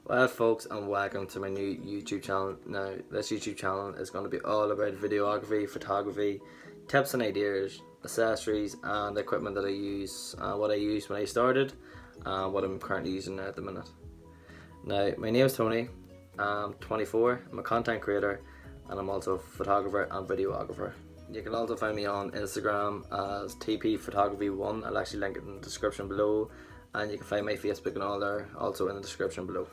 Well, folks, and welcome to my new YouTube channel. Now, this YouTube channel is going to be all about videography, photography, tips and ideas, accessories, and the equipment that I use, what I used when I started, and what I'm currently using now at the minute. Now, my name is Tony. I'm 24. I'm a content creator, and I'm also a photographer and videographer. You can also find me on Instagram as TP Photography 1. I'll actually link it in the description below, and you can find my Facebook and all there also in the description below.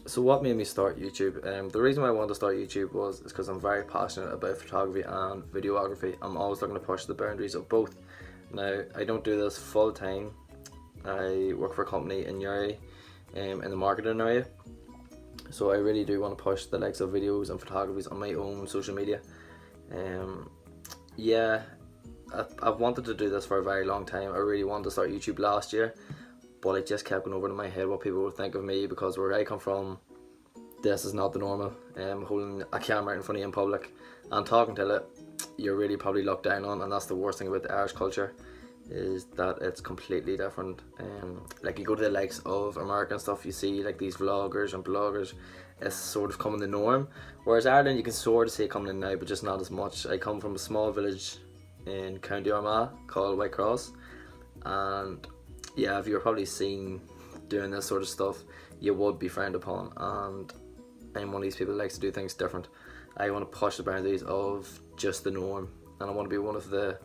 So what made me start YouTube? The reason why I wanted to start YouTube was because I'm very passionate about photography and videography. I'm always looking to push the boundaries of both. Now, I don't do this full time. I work for a company in Newry, in the marketing area. So I really do want to push the likes of videos and photographies on my own social media. Yeah, I've wanted to do this for a very long time. I really wanted to start YouTube last year, but it just kept going over in my head what people would think of me, because where I come from, this is not the normal. Holding a camera in front of you in public and talking to it, you're really probably looked down on, and that's the worst thing about the Irish culture, is that it's completely different. Like you go to the likes of American stuff, you see like these vloggers and bloggers, it's sort of coming the norm, whereas Ireland you can sort of see it coming in now, but just not as much. I come from a small village in County Armagh called Whitecross, and yeah, if you're probably seen doing this sort of stuff, you would be frowned upon, and I'm one of these people that likes to do things different. I want to push the boundaries of just the norm, and I want to be one of the,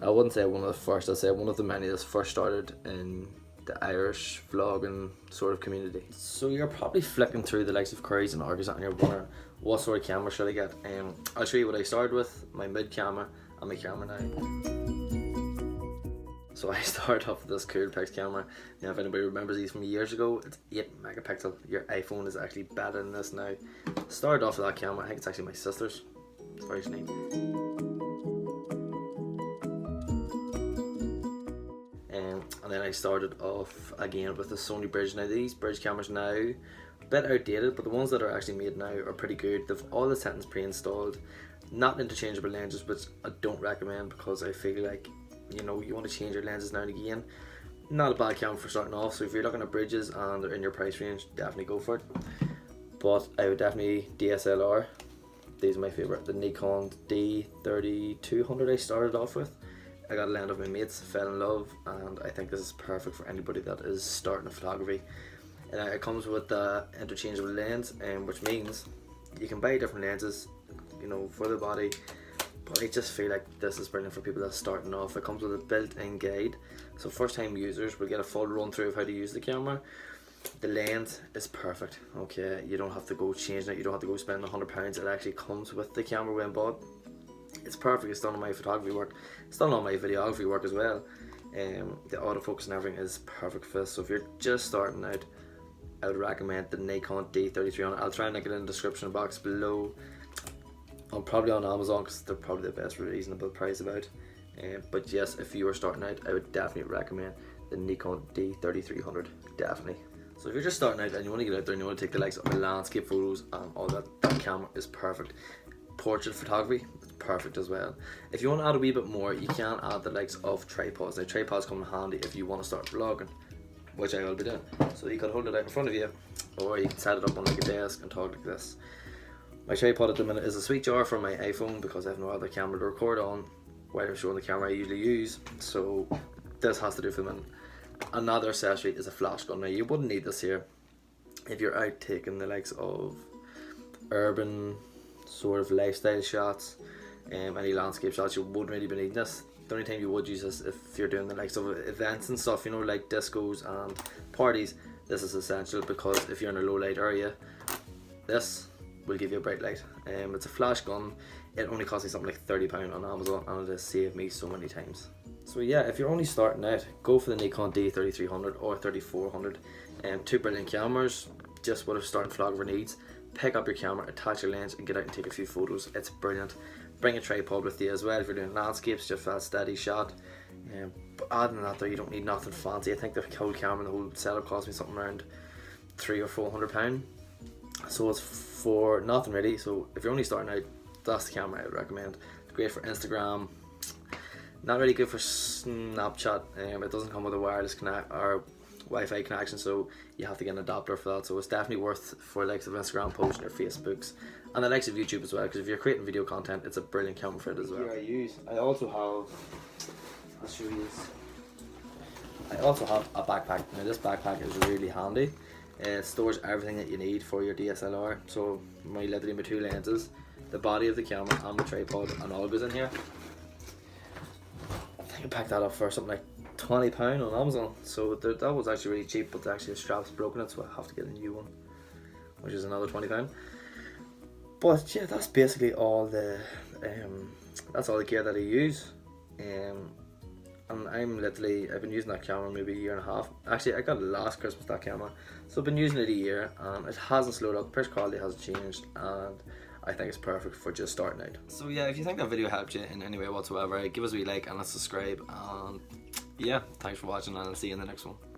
I wouldn't say one of the first, I'd say one of the many that's first started in the Irish vlogging sort of community. So you're probably flicking through the likes of queries and argues and you're wondering, what sort of camera should I get? I'll show you what I started with, my mid camera and my camera now. So I started off with this Coolpix camera. Now if anybody remembers these from years ago, it's 8 megapixel. Your iPhone is actually better than this now. Started off with that camera, I think it's actually my sister's. It's very neat. And then I started off again with the Sony Bridge. Now these Bridge cameras now, a bit outdated, but the ones that are actually made now are pretty good. They've all the settings pre-installed, not interchangeable lenses, which I don't recommend, because I feel like, you know, you want to change your lenses now and again. Not a bad camera for starting off, so if you're looking at bridges and they're in your price range, definitely go for it. But I would definitely DSLR. These are my favourite, the Nikon D3200 I started off with. I got a lens of my mates, fell in love, and I think this is perfect for anybody that is starting photography. And it comes with the interchangeable lens, which means you can buy different lenses, you know, for the body. But I just feel like this is brilliant for people that's starting off. It comes with a built-in guide, so first time users will get a full run through of how to use the camera. The lens is perfect, okay? You don't have to go changing it, you don't have to go spend £100. It actually comes with the camera when bought. It's perfect, it's done on my photography work, it's done on my videography work as well. The autofocus and everything is perfect for this, so if you're just starting out, I would recommend the Nikon D3300. I'll try and link it in the description box below. I'm probably on Amazon because they're probably the best reasonable price about. But yes, if you are starting out, I would definitely recommend the Nikon D3300, definitely. So if you're just starting out and you want to get out there and you want to take the likes of landscape photos and all that, that camera is perfect. Portrait photography, it's perfect as well. If you want to add a wee bit more, you can add the likes of tripods. Now tripods come in handy if you want to start vlogging, which I will be doing. So you can hold it out in front of you, or you can set it up on like a desk and talk like this. My tripod at the minute is a sweet jar from my iPhone, because I have no other camera to record on while I'm showing the camera I usually use, so this has to do for the minute. Another accessory is a flash gun. Now you wouldn't need this here if you're out taking the likes of urban sort of lifestyle shots, any landscape shots. You wouldn't really be needing this. The only time you would use this if you're doing the likes of events and stuff, you know, like discos and parties. This is essential, because if you're in a low light area, this will give you a bright light. It's a flash gun. It only cost me something like £30 on Amazon, and it has saved me so many times. So yeah, if you're only starting out, go for the Nikon D3300 or 3400. Two brilliant cameras, just what a starting photographer needs. Pick up your camera, attach your lens, and get out and take a few photos. It's brilliant. Bring a tripod with you as well if you're doing landscapes, just for that steady shot. But other than that though, you don't need nothing fancy. I think the whole camera and the whole setup cost me something around £300 or £400. So it's for nothing really. So if you're only starting out, that's the camera I would recommend. It's great for Instagram, not really good for Snapchat. It doesn't come with a wireless connect or Wi-Fi connection, so you have to get an adapter for that. So it's definitely worth for the likes of Instagram posts or Facebooks, and the likes of YouTube as well, because if you're creating video content, it's a brilliant camera for it as well. Here I also have, I'll show you this. I also have a backpack. Now this backpack is really handy. It stores everything that you need for your DSLR. So literally my 2 lenses, the body of the camera and the tripod, and all goes in here. I think I picked that up for something like £20 on Amazon. So that was actually really cheap, but actually the strap's broken it, so I have to get a new one, which is another £20. But yeah, that's basically all the that's all the gear that I use. And I've been using that camera maybe a year and a half. Actually, I got it last Christmas, that camera, so I've been using it a year, and it hasn't slowed up. Picture quality hasn't changed, and I think it's perfect for just starting out. So yeah, if you think that video helped you in any way whatsoever, give us a wee like and a subscribe, and yeah, thanks for watching, and I'll see you in the next one.